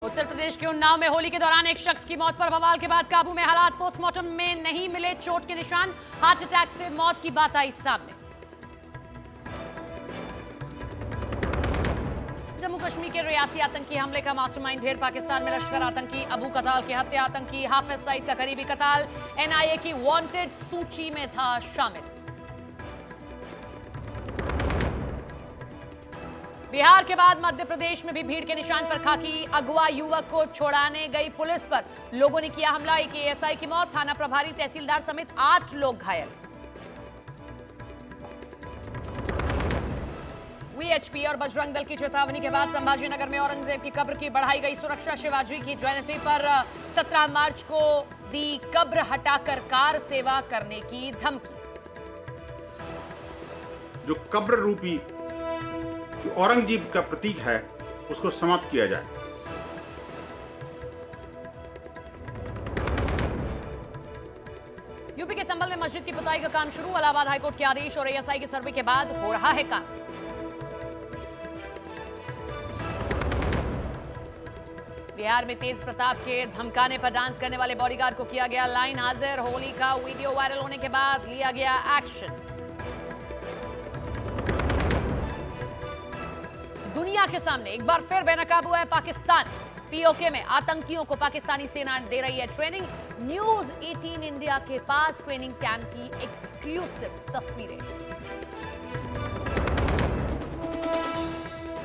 उत्तर प्रदेश के उन्नाव में होली के दौरान एक शख्स की मौत पर बवाल के बाद काबू में हालात। पोस्टमार्टम में नहीं मिले चोट के निशान, हार्ट अटैक से मौत की बात आई सामने। जम्मू कश्मीर के रियासी आतंकी हमले का मास्टरमाइंड ढेर पाकिस्तान में लश्कर आतंकी अबू कताल की हत्या। आतंकी हाफिज सईद का करीबी कताल एनआईए की वांटेड सूची में था शामिल। बिहार के बाद मध्य प्रदेश में भी भीड़ के निशान पर खाकी अगवा युवक को छोड़ाने गई पुलिस पर लोगों ने किया हमला। एक एएसआई की मौत, थाना प्रभारी तहसीलदार समेत 8 लोग घायल। वीएचपी और बजरंग दल की चेतावनी के बाद संभाजीनगर में औरंगजेब की कब्र की बढ़ाई गई सुरक्षा। शिवाजी की जयंती पर 17 मार्च को दी कब्र हटाकर कार सेवा करने की धमकी। जो कब्र रूपी औरंगजेब का प्रतीक है उसको समाप्त किया जाए। यूपी के संभल में मस्जिद की पुताई का काम शुरू। इलाहाबाद हाईकोर्ट के आदेश और एएसआई के सर्वे के बाद हो रहा है काम। बिहार में तेज प्रताप के धमकाने पर डांस करने वाले बॉडीगार्ड को किया गया लाइन हाजिर। होली का वीडियो वायरल होने के बाद लिया गया एक्शन। दुनिया के सामने एक बार फिर बेनकाबू है पाकिस्तान। पीओके में आतंकियों को पाकिस्तानी सेना दे रही है ट्रेनिंग। न्यूज 18 इंडिया के पास ट्रेनिंग कैंप की एक्सक्लूसिव तस्वीरें।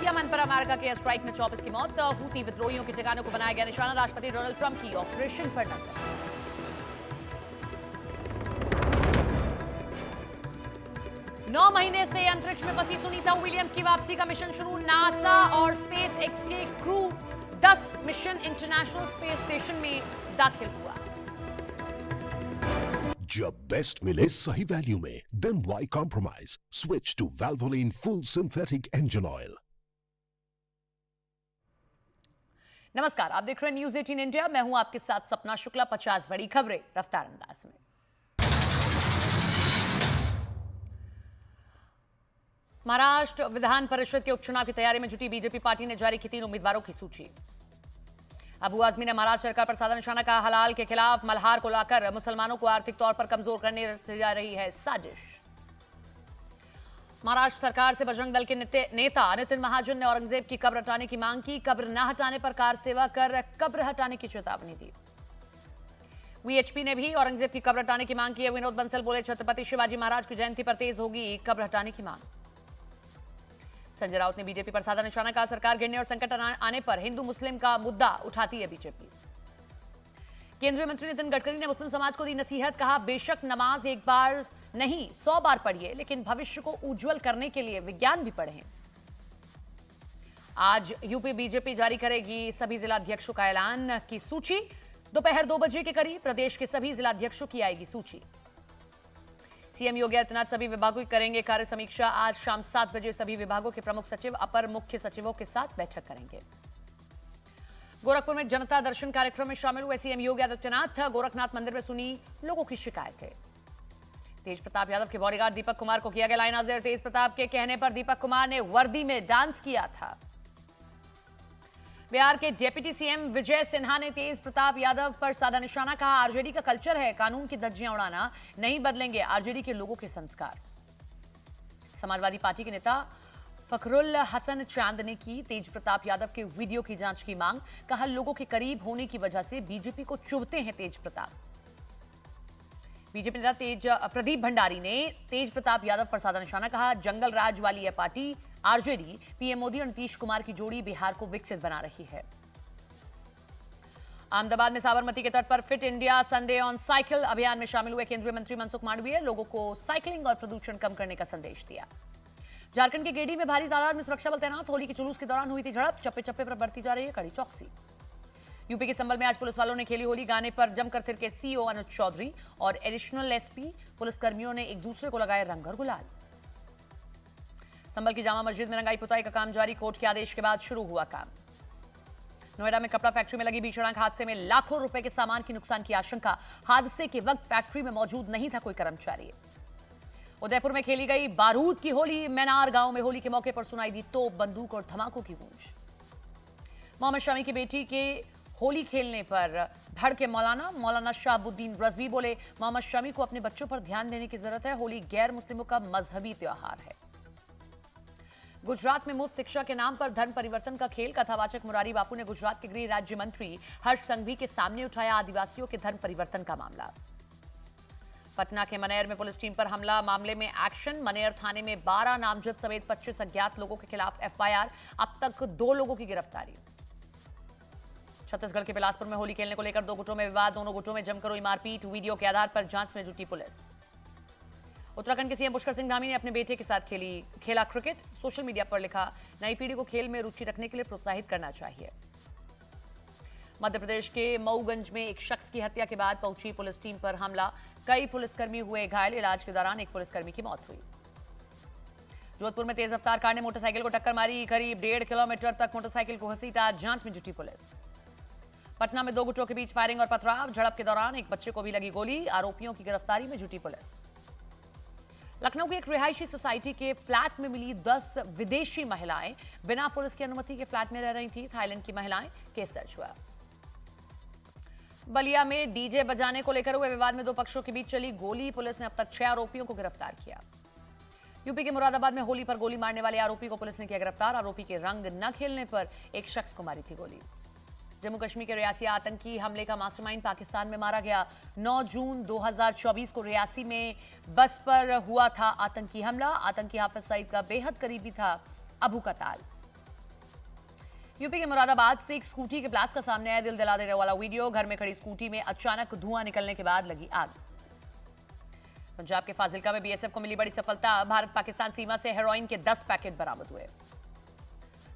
यमन पर अमेरिका के स्ट्राइक में 24 की मौत। हूती विद्रोहियों के ठिकानों को बनाया गया निशाना। राष्ट्रपति डोनाल्ड ट्रंप की ऑपरेशन पर नजर। 9 महीने से अंतरिक्ष में फंसी सुनीता विलियम्स की वापसी का मिशन शुरू। नासा और स्पेस एक्स के crew 10 mission international space station में दाखिल हुआ। जब बेस्ट मिले सही वैल्यू में, then why compromise? Switch to Valvoline full synthetic engine oil. नमस्कार, आप देख रहे हैं न्यूज 18 इंडिया। मैं हूं आपके साथ सपना शुक्ला। 50 बड़ी खबरें रफ्तार अंदाज में। महाराष्ट्र विधान परिषद के उपचुनाव की तैयारी में जुटी बीजेपी पार्टी ने जारी की 3 उम्मीदवारों की सूची। अबू आजमी ने महाराष्ट्र सरकार पर साधा निशाना कहा। हलाल के खिलाफ मल्हार को लाकर मुसलमानों को आर्थिक तौर पर कमजोर करने जा रही है साजिश। महाराष्ट्र सरकार से बजरंग दल के नेता नितिन महाजन ने औरंगजेब की कब्र हटाने की मांग की। कब्र न हटाने पर कार सेवा कर कब्र हटाने की चेतावनी दी। वीएचपी ने भी औरंगजेब की कब्र हटाने की मांग की है। विनोद बंसल बोले, छत्रपति शिवाजी महाराज की जयंती पर तेज होगी कब्र हटाने की मांग। संजय राउत ने बीजेपी पर साधा निशाना कहा। सरकार गिरने और संकट आने पर हिंदू मुस्लिम का मुद्दा उठाती है बीजेपी। केंद्रीय मंत्री नितिन गडकरी ने मुस्लिम समाज को दी नसीहत। कहा, बेशक नमाज एक बार नहीं 100 बार पढ़िए, लेकिन भविष्य को उज्जवल करने के लिए विज्ञान भी पढ़ें। आज यूपी बीजेपी जारी करेगी सभी जिलाध्यक्षों का ऐलान की सूची। दोपहर 2 बजे के करीब प्रदेश के सभी जिलाध्यक्षों की आएगी सूची। सीएम योगी आदित्यनाथ सभी विभागों की करेंगे कार्य समीक्षा। आज शाम 7 बजे सभी विभागों के प्रमुख सचिव अपर मुख्य सचिवों के साथ बैठक करेंगे। गोरखपुर में जनता दर्शन कार्यक्रम में शामिल हुए सीएम योगी आदित्यनाथ। गोरखनाथ मंदिर में सुनी लोगों की शिकायतें। तेज प्रताप यादव के बॉडीगार्ड दीपक कुमार को किया गया लाइन हाजिर। तेज प्रताप के कहने पर दीपक कुमार ने वर्दी में डांस किया था। बिहार के डिप्टी सीएम विजय सिन्हा ने तेज प्रताप यादव पर साधा निशाना कहा। आरजेडी का कल्चर है कानून की धज्जियां उड़ाना, नहीं बदलेंगे आरजेडी के लोगों के संस्कार। समाजवादी पार्टी के नेता फखरुल हसन चांद ने की तेज प्रताप यादव के वीडियो की जांच की मांग। कहा, लोगों के करीब होने की वजह से बीजेपी को चुभते हैं तेज प्रताप। बीजेपी नेता प्रदीप भंडारी ने तेज प्रताप यादव पर साधा निशाना कहा। जंगल राज वाली यह पार्टी आरजेडी पीएम मोदी और नीतीश कुमार की जोड़ी बिहार को विकसित बना रही है। अहमदाबाद में साबरमती के तट पर fit India Sunday on cycle अभियान में शामिल हुए केंद्रीय मंत्री मनसुख मांडविया लोगों को साइकिलिंग और प्रदूषण कम करने का संदेश दिया। झारखंड के गिरिडीह में भारी तादाद में सुरक्षा बल तैनात। होली के जुलूस के दौरान हुई थी झड़प। चप्पे चप्पे पर बढ़ती जा रही है कड़ी चौकसी। यूपी के संभल में आज पुलिस वालों ने खेली होली। गाने पर जमकर थिरके सीओ अनुज चौधरी और एडिशनल एसपी। पुलिसकर्मियों ने एक दूसरे को लगाए रंग और गुलाल। संभल की जामा मस्जिद में रंगाई पुताई का काम जारी। कोर्ट के आदेश के बाद शुरू हुआ काम। नोएडा में कपड़ा फैक्ट्री में लगी भीषण आग हादसे में लाखों रुपए के सामान की नुकसान की आशंका। हादसे के वक्त फैक्ट्री में मौजूद नहीं था कोई कर्मचारी। उदयपुर में खेली गई बारूद की होली। मैनार गांव में होली के मौके पर सुनाई दी तोप, बंदूक और धमाकों की गूंज। मोहम्मद शमी की बेटी के होली खेलने पर भड़के मौलाना शहाबुद्दीन रजवी बोले, मोहम्मद शमी को अपने बच्चों पर ध्यान देने की जरूरत है। होली गैर मुस्लिमों का मजहबी त्योहार है। गुजरात में मुफ्त शिक्षा के नाम पर धर्म परिवर्तन का खेल। कथावाचक मुरारी बापू ने गुजरात के गृह राज्य मंत्री हर्ष संघवी के सामने उठाया आदिवासियों के धर्म परिवर्तन का मामला। पटना के मनेर में पुलिस टीम पर हमला, मामले में एक्शन। मनेर थाने में 12 नामजद समेत 25 अज्ञात लोगों के खिलाफ एफआईआर। अब तक 2 लोगों की गिरफ्तारी। छत्तीसगढ़ के बिलासपुर में होली खेलने को लेकर 2 गुटों में विवाद, दोनों गुटों में जमकर हुई मारपीट। वीडियो के आधार पर जांच में जुटी पुलिस। उत्तराखंड के सीएम पुष्कर सिंह धामी ने अपने बेटे के साथ खेला क्रिकेट। सोशल मीडिया पर लिखा, नई पीढ़ी को खेल में रुचि रखने के लिए प्रोत्साहित करना चाहिए। मध्य प्रदेश के मऊगंज में एक शख्स की हत्या के बाद पहुंची पुलिस टीम पर हमला। कई पुलिसकर्मी हुए घायल। इलाज के दौरान एक पुलिसकर्मी की मौत हुई। जोधपुर में तेज रफ्तार कार ने मोटरसाइकिल को टक्कर मारी। करीब 1.5 किलोमीटर तक मोटरसाइकिल को घसीटा। जांच में जुटी पुलिस। पटना में 2 गुटों के बीच फायरिंग और पथराव। झड़प के दौरान एक बच्चे को भी लगी गोली। आरोपियों की गिरफ्तारी में जुटी पुलिस। लखनऊ की एक रिहायशी सोसाइटी के फ्लैट में मिली 10 विदेशी महिलाएं। बिना पुलिस की अनुमति के फ्लैट में रह रही थी। थाईलैंड की महिलाएं। केस दर्ज हुआ। बलिया में डीजे बजाने को लेकर हुए विवाद में 2 पक्षों के बीच चली गोली। पुलिस ने अब तक 6 आरोपियों को गिरफ्तार किया। यूपी के मुरादाबाद में होली पर गोली मारने वाले आरोपी को पुलिस ने किया गिरफ्तार। आरोपी के रंग न खेलने पर एक शख्स को मारी थी गोली। जम्मू कश्मीर के रियासी आतंकी हमले का मास्टरमाइंड पाकिस्तान में मारा गया। 9 जून 2024 को रियासी में बस पर हुआ था आतंकी हमला। आतंकी हाफिज सईद का बेहद करीबी था अबू कताल। यूपी के मुरादाबाद से एक स्कूटी के ब्लास्ट का सामने आया दिल दिला देने वाला वीडियो। घर में खड़ी स्कूटी में अचानक धुआं निकलने के बाद लगी आग। पंजाब के फाजिलका में बीएसएफ को मिली बड़ी सफलता। भारत पाकिस्तान सीमा से हेरोइन के 10 पैकेट बरामद हुए।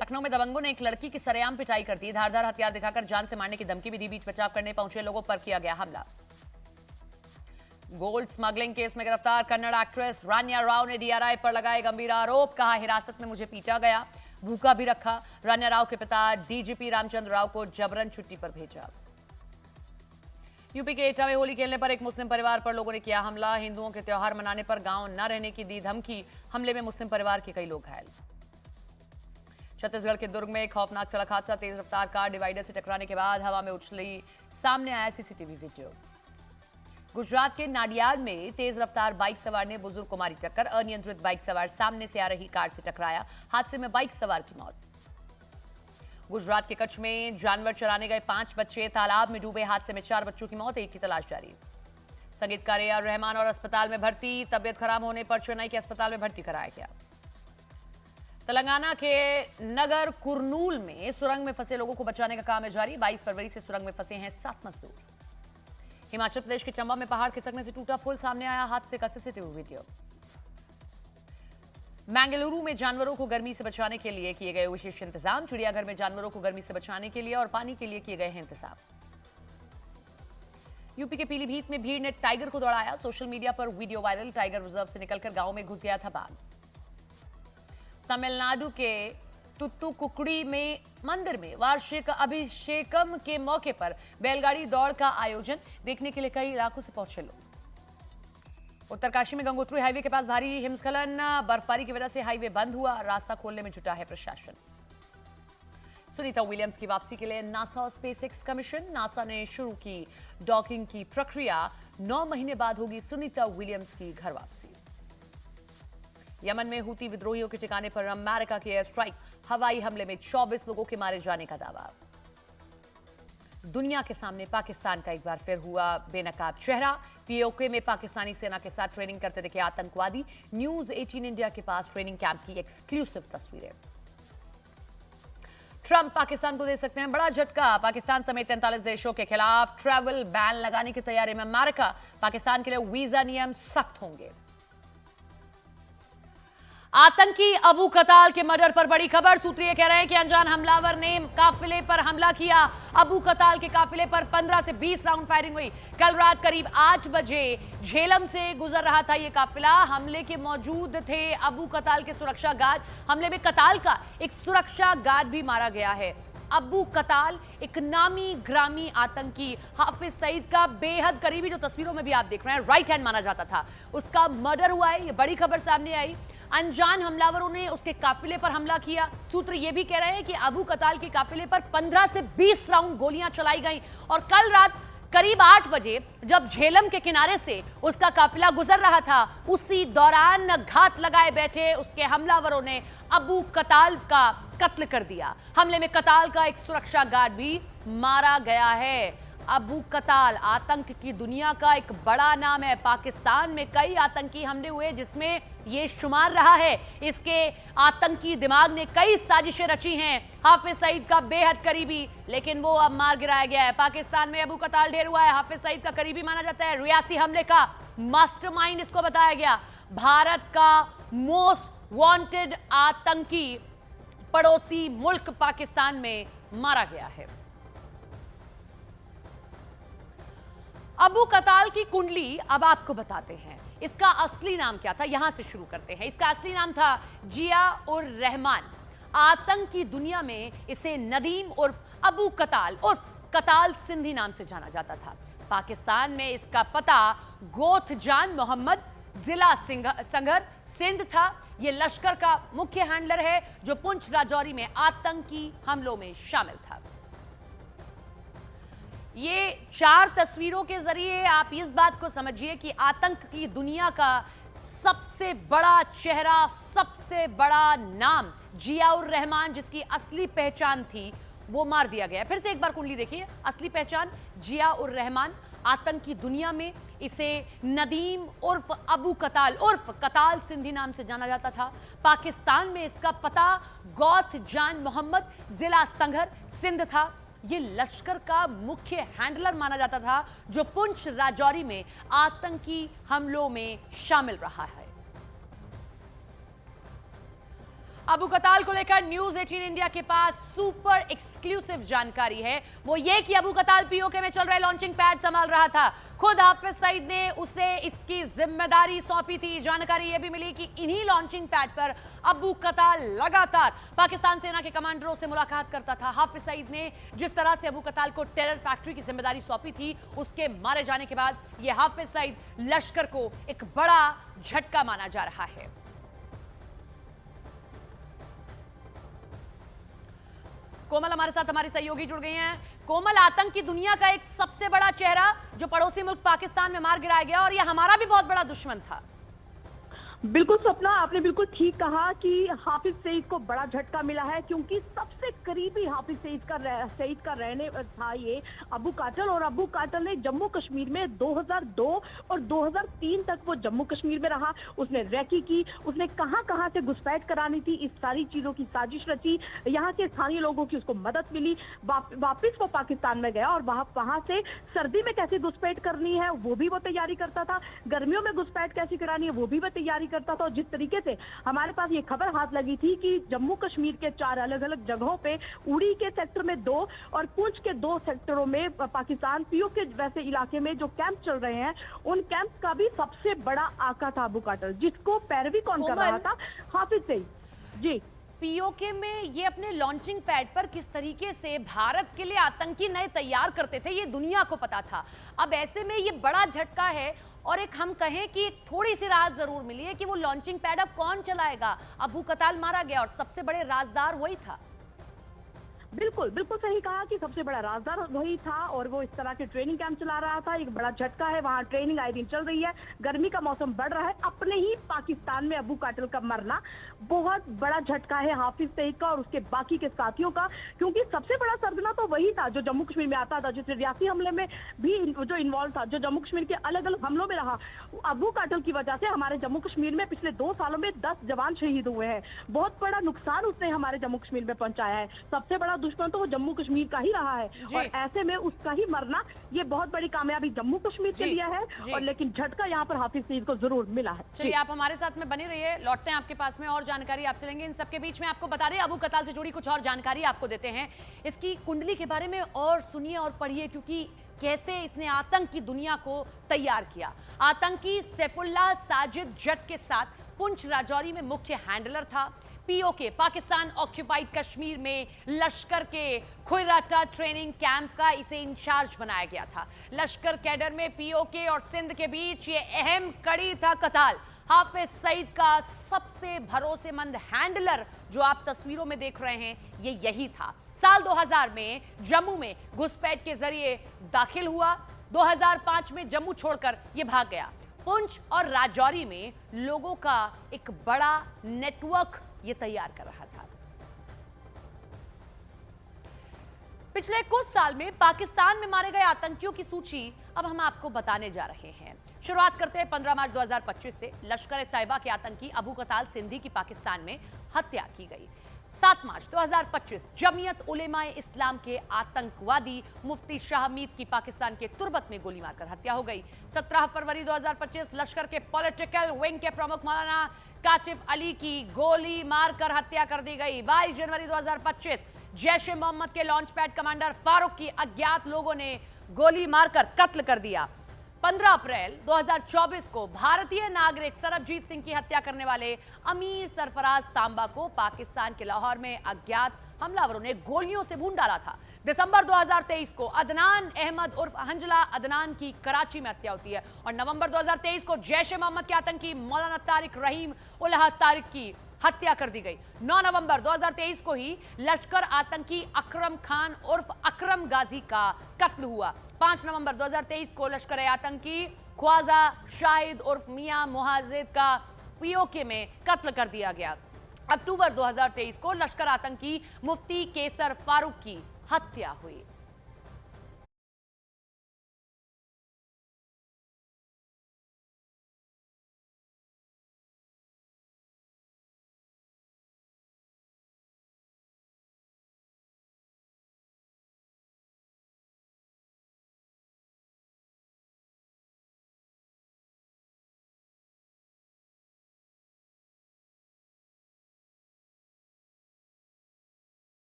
लखनऊ में दबंगों ने एक लड़की की सरेआम पिटाई कर दी। धारदार हथियार दिखाकर जान से मारने की धमकी भी दी। बीच बचाव करने पहुंचे लोगों पर किया गया हमला। गोल्ड स्मगलिंग केस में गिरफ्तार कन्नड़ एक्ट्रेस रान्या राव ने डीआरआई पर लगाए गंभीर आरोप। कहा, हिरासत में मुझे पीटा गया, भूखा भी रखा। रान्या राव के पिता डीजीपी रामचंद्र राव को जबरन छुट्टी पर भेजा। यूपी के एटा में होली खेलने पर एक मुस्लिम परिवार पर लोगों ने किया हमला। हिंदुओं के त्योहार मनाने पर गांव न रहने की दी धमकी। हमले में मुस्लिम परिवार के कई लोग घायल। छत्तीसगढ़ के दुर्ग में एक खौफनाक सड़क हादसा। तेज रफ्तार कार डिवाइडर से टकराने के बाद हवा में उछली। सामने आया सीसीटीवी वीडियो। गुजरात के नाडियाड में तेज रफ्तार बाइक सवार ने बुजुर्ग को मारी टक्कर। अनियंत्रित बाइक सवार सामने से आ रही कार से टकराया। हादसे में बाइक सवार की मौत। गुजरात के कच्छ में जानवर चराने गए 5 बच्चे तालाब में डूबे। हादसे में 4 बच्चों की मौत, एक की तलाश जारी। संगीतकार ए.आर. रहमान और अस्पताल में भर्ती। तबियत खराब होने पर चेन्नई के अस्पताल में भर्ती कराया गया। तेलंगाना के नगर कुर्नूल में सुरंग में फंसे लोगों को बचाने का काम है जारी। 22 फरवरी से सुरंग में फंसे हैं 7 मजदूर। हिमाचल प्रदेश के चंबा में पहाड़ खिसकने से टूटा पुल। सामने आया हादसे का सीसीटीवी वीडियो। बेंगलुरु में जानवरों को गर्मी से बचाने के लिए किए गए विशेष इंतजाम। चिड़ियाघर में जानवरों को गर्मी से बचाने के लिए और पानी के लिए किए गए हैं इंतजाम। यूपी के पीलीभीत में भीड़ ने टाइगर को दौड़ाया। सोशल मीडिया पर वीडियो वायरल। टाइगर रिजर्व से निकलकर गांव में घुस गया था बाघ। तमिलनाडु के तुत्तुकुड़ी में मंदिर में वार्षिक अभिषेकम के मौके पर बैलगाड़ी दौड़ का आयोजन। देखने के लिए कई इलाकों से पहुंचे लोग। उत्तरकाशी में गंगोत्री हाईवे के पास भारी हिमस्खलन। बर्फबारी की वजह से हाईवे बंद हुआ। रास्ता खोलने में जुटा है प्रशासन। सुनीता विलियम्स की वापसी के लिए नासा और स्पेसएक्स का मिशन। नासा ने शुरू की डॉकिंग की प्रक्रिया। 9 महीने बाद होगी सुनीता विलियम्स की घर वापसी। यमन में हूती विद्रोहियों के ठिकाने पर अमेरिका की एयर स्ट्राइक। हवाई हमले में 24 लोगों के मारे जाने का दावा। दुनिया के सामने पाकिस्तान का एक बार फिर हुआ बेनकाब चेहरा। पीओके में पाकिस्तानी सेना के साथ ट्रेनिंग करते दिखे आतंकवादी। न्यूज 18 इंडिया के पास ट्रेनिंग कैंप की एक्सक्लूसिव तस्वीरें। ट्रंप पाकिस्तान को दे सकते हैं बड़ा झटका। पाकिस्तान समेत 43 देशों के खिलाफ ट्रैवल बैन लगाने की तैयारी में अमेरिका। पाकिस्तान के लिए वीजा नियम सख्त होंगे। आतंकी अबू कताल के मर्डर पर बड़ी खबर। सूत्रीय कह रहे हैं कि अनजान हमलावर ने काफिले पर हमला किया। अबू कताल के काफिले पर 15 से 20 राउंड फायरिंग हुई। कल रात करीब 8 बजे झेलम से गुजर रहा था ये काफिला। हमले के मौजूद थे अबू कताल के सुरक्षा गार्ड। हमले में कताल का एक सुरक्षा गार्ड भी मारा गया है। अबू कताल एक नामी ग्रामी आतंकी हाफिज सईद का बेहद करीबी, जो तस्वीरों में भी आप देख रहे हैं, राइट हैंड माना जाता था। उसका मर्डर हुआ है। ये बड़ी खबर सामने आई। अनजान हमलावरों ने उसके काफिले पर हमला किया। सूत्र यह भी कह रहे हैं कि अबू कताल के काफिले पर 15 से 20 राउंड गोलियां चलाई गईं और कल रात करीब 8 बजे जब झेलम के किनारे से उसका काफिला गुजर रहा था, उसी दौरान घात लगाए बैठे उसके हमलावरों ने अबू कताल का कत्ल कर दिया। हमले में कताल का एक सुरक्षा गार्ड भी मारा गया है। अबू कताल आतंक की दुनिया का एक बड़ा नाम है। पाकिस्तान में कई आतंकी हमले हुए जिसमें ये शुमार रहा है। इसके आतंकी दिमाग ने कई साजिशें रची हैं। हाफिज सईद का बेहद करीबी, लेकिन वो अब मार गिराया गया है। पाकिस्तान में अबू कताल ढेर हुआ है। हाफिज सईद का करीबी माना जाता है। रियासी हमले का मास्टरमाइंड इसको बताया गया। भारत का मोस्ट वांटेड आतंकी पड़ोसी मुल्क पाकिस्तान में मारा गया है। अबू कताल की कुंडली अब आपको बताते हैं। इसका असली नाम क्या था, यहां से शुरू करते हैं। इसका असली नाम था जिया उर रहमान। आतंक की दुनिया में इसे नदीम उर्फ अबू कताल उर्फ कताल सिंधी नाम से जाना जाता था। पाकिस्तान में इसका पता गोथजान मोहम्मद, जिला संघर, सिंध था। यह लश्कर का मुख्य हैंडलर है जो पुंछ राजौरी में आतंकी हमलों में शामिल था। ये 4 तस्वीरों के जरिए आप इस बात को समझिए कि आतंक की दुनिया का सबसे बड़ा चेहरा, सबसे बड़ा नाम जिया उर रहमान, जिसकी असली पहचान थी, वो मार दिया गया। फिर से एक बार कुंडली देखिए। असली पहचान जिया उर रहमान। आतंक की दुनिया में इसे नदीम उर्फ अबू कताल उर्फ कताल सिंधी नाम से जाना जाता था। पाकिस्तान में इसका पता गोथजान मोहम्मद, जिला संघर, सिंध था। ये लश्कर का मुख्य हैंडलर माना जाता था जो पुंछ राजौरी में आतंकी हमलों में शामिल रहा है। अबू कताल को लेकर न्यूज 18 इंडिया के पास सुपर एक्सक्लूसिव जानकारी है। वो ये कि अबू कताल पीओके में चल रहे लॉन्चिंग पैड संभाल रहा था। खुद हाफिज सईद ने उसे इसकी जिम्मेदारी सौंपी थी। जानकारी यह भी मिली कि इन्हीं लॉन्चिंग पैड पर अबू कताल लगातार पाकिस्तान सेना के कमांडरों से मुलाकात करता था। हाफिज सईद ने जिस तरह से अबू कताल को टेरर फैक्ट्री की जिम्मेदारी सौंपी थी, उसके मारे जाने के बाद यह हाफिज सईद लश्कर को एक बड़ा झटका माना जा रहा है। कोमल हमारे साथ हमारी सहयोगी जुड़ गई हैं। कोमल, आतंक की दुनिया का एक सबसे बड़ा चेहरा जो पड़ोसी मुल्क पाकिस्तान में मार गिराया गया और यह हमारा भी बहुत बड़ा दुश्मन था। बिल्कुल सपना, आपने बिल्कुल ठीक कहा कि हाफिज सईद को बड़ा झटका मिला है, क्योंकि सबसे करीबी हाफिज सईद का रहने था ये अबू काटल। और अबू काटल ने जम्मू कश्मीर में 2002 और 2003 तक वो जम्मू कश्मीर में रहा। उसने रैकी की, उसने कहां से घुसपैठ करानी थी, इस सारी चीजों की साजिश रची। यहाँ के स्थानीय लोगों की उसको मदद मिली। वापिस वो पाकिस्तान में गया और वहां से सर्दी में कैसे घुसपैठ करनी है वो भी वो तैयारी करता था। गर्मियों में घुसपैठ कैसे करानी है वो भी वो तैयारी करता था। और जिस तरीके से हमारे पास ये खबर हाथ लगी थी कि जम्मू कश्मीर के 4 अलग अलग जगहों पे, उड़ी के सेक्टर में 2 और पुंछ के 2 सेक्टरों में पाकिस्तान पीओ के वैसे इलाके में जो कैंप चल रहे हैं, उन कैंप का भी सबसे बड़ा आका था अबू काटल, जिसको पैरवी कौन कर रहा था? हाफिज सईद जी। पीओके में ये अपने लॉन्चिंग पैड पर किस तरीके से भारत के लिए आतंकी नए तैयार करते थे, ये दुनिया को पता था। अब ऐसे में ये बड़ा झटका है और एक हम कहें कि थोड़ी सी राहत जरूर मिली है कि वो लॉन्चिंग पैड अब कौन चलाएगा। अबू कताल मारा गया और सबसे बड़े राजदार वही था। बिल्कुल सही कहा कि सबसे बड़ा राजदार वही था और वो इस तरह के ट्रेनिंग कैंप चला रहा था। एक बड़ा झटका है, वहाँ ट्रेनिंग आए दिन चल रही है, गर्मी का मौसम बढ़ रहा है। अपने ही पाकिस्तान में अबू काटल का मरना बहुत बड़ा झटका है हाफिज सईद का और उसके बाकी के साथियों का, क्योंकि सबसे बड़ा सरगना तो वही था जो जम्मू कश्मीर में आता था, जिससे रियासी हमले में भी जो इन्वॉल्व था, जो जम्मू कश्मीर के अलग अलग हमलों में रहा। अबू काटल की वजह से हमारे जम्मू कश्मीर में पिछले 2 सालों में 10 जवान शहीद हुए हैं। बहुत बड़ा नुकसान उसने हमारे जम्मू कश्मीर में पहुंचाया है। सबसे बड़ा दुश्मन तो वो जम्मू कश्मीर का ही रहा है और ऐसे में उसका ही मरना ये बहुत बड़ी कामयाबी जम्मू कश्मीर के लिए है। और लेकिन झटका यहाँ पर हाफिज सईद को जरूर मिला है। चलिए, आप हमारे साथ में बने रहिए, लौटते हैं आपके पास में और जानकारी आपसे लेंगे। इन सबके बीच में आपको बता दें, अबू कताल से जुड़ी कुछ और जानकारी आपको देते हैं। इसकी कुंडली के बारे में और सुनिए और पढ़िए, क्योंकि कैसे इसने आतंक की दुनिया को तैयार किया। आतंकी सैफुल्लाह साजिद जट के साथ पुंछ राजौरी में मुख्य हैंडलर था। पीओके पाकिस्तान ऑक्यूपाइड कश्मीर में लश्कर के खुराटा ट्रेनिंग कैंप का इसे इंचार्ज बनाया गया था। लश्कर कैडर में पीओके और सिंध के बीच ये अहम कड़ी था कताल। हाफिज सईद का सबसे भरोसेमंद हैंडलर जो आप तस्वीरों में देख रहे हैं, ये यही था। साल 2000 में जम्मू में घुसपैठ के जरिए दाखिल हुआ। 2005 में जम्मू छोड़कर ये भाग गया। पुंछ और राजौरी में लोगों का एक बड़ा नेटवर्क ये तैयार कर रहा था। पिछले कुछ साल में पाकिस्तान में मारे गए आतंकियों की सूची अब हम आपको बताने जा रहे हैं। शुरुआत करते हैं 15 मार्च 2025 से। लश्कर-ए-तैयबा के आतंकी अबू कताल सिंधी की पाकिस्तान में हत्या की गई। 7 मार्च 2025 जमीयत उलेमाए इस्लाम के आतंकवादी मुफ्ती शाह हमीद की पाकिस्तान के तुर्बत में गोली मारकर हत्या हो गई। 17 फरवरी 2025 लश्कर के पॉलिटिकल विंग के प्रमुख मौलाना काशिफ अली की गोली मारकर हत्या कर दी गई। 22 जनवरी 2025 जैश ए मोहम्मद के लॉन्च पैड कमांडर फारूक की अज्ञात लोगों ने गोली मारकर कत्ल कर दिया। 15 अप्रैल 2024 को भारतीय नागरिक सरबजीत सिंह की हत्या करने वाले अमीर सरफराज तांबा को पाकिस्तान के लाहौर में अज्ञात हमलावरों ने गोलियों से भून डाला था। दिसंबर 2023 को अदनान अहमद उर्फ हंजला अदनान की कराची में हत्या होती है और नवंबर 2023 को जैश ए मोहम्मद के आतंकी मौलाना तारिक रहीम उल्लाह तारिक की हत्या कर दी गई। 9 नवंबर 2023 को ही लश्कर आतंकी अकरम खान उर्फ अकरम गाजी का कत्ल हुआ। 5 नवंबर 2023 को लश्कर आतंकी ख्वाजा शाहिद उर्फ मियां मुहाजिद का पीओके में कत्ल कर दिया गया। अक्टूबर 2023 को लश्कर आतंकी मुफ्ती केसर फारूक की हत्या हुई।